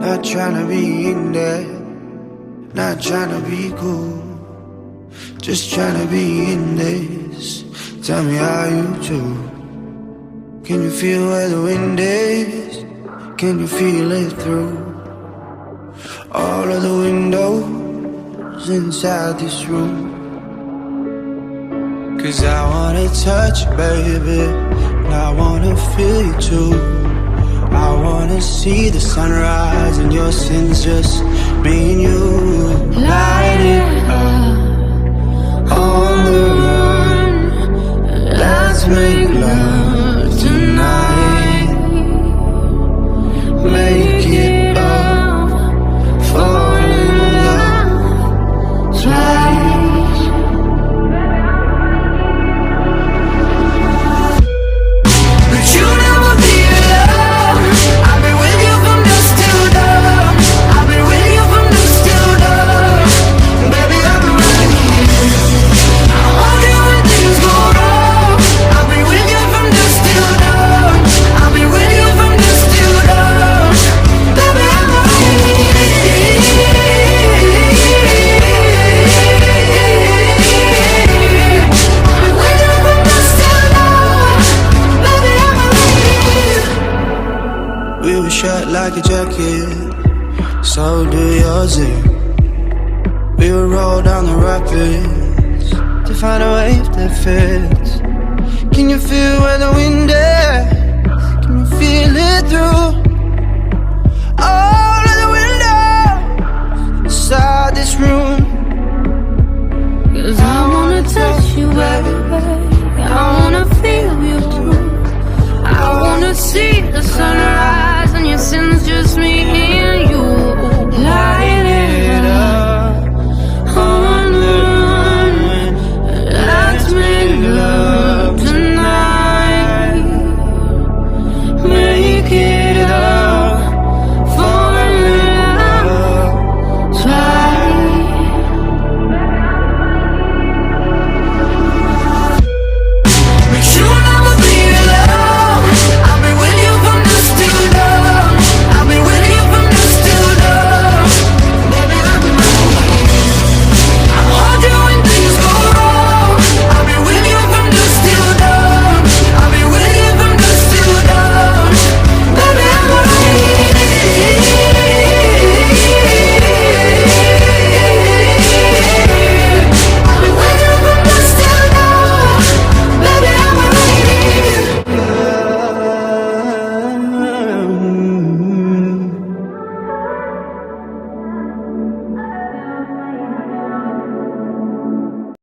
Not tryna be in there, not tryna be cool, just tryna be in this. Tell me how you do. Can you feel where the wind is? Can you feel it through all of the windows inside this room? 'Cause I wanna touch you, baby, and I wanna feel you too. I wanna see the sunrise and your sins, just me and you. Light it up on the run. Let's make love tonight. Make it up, fall in love twice. But you never be alone. I've been with you from dusk till dawn. I've been with you from dusk till dawn. Baby, I've been right here. I want you when things go wrong. I've been with you from dusk till dawn. I've been with you from dusk till dawn. Baby, I'm right here. I've been with you from dusk till dawn. Baby, I'm right here. We were shut like a jacket, so do yours. We would roll down the rapids to find a wave that fits. Can you feel where the wind is?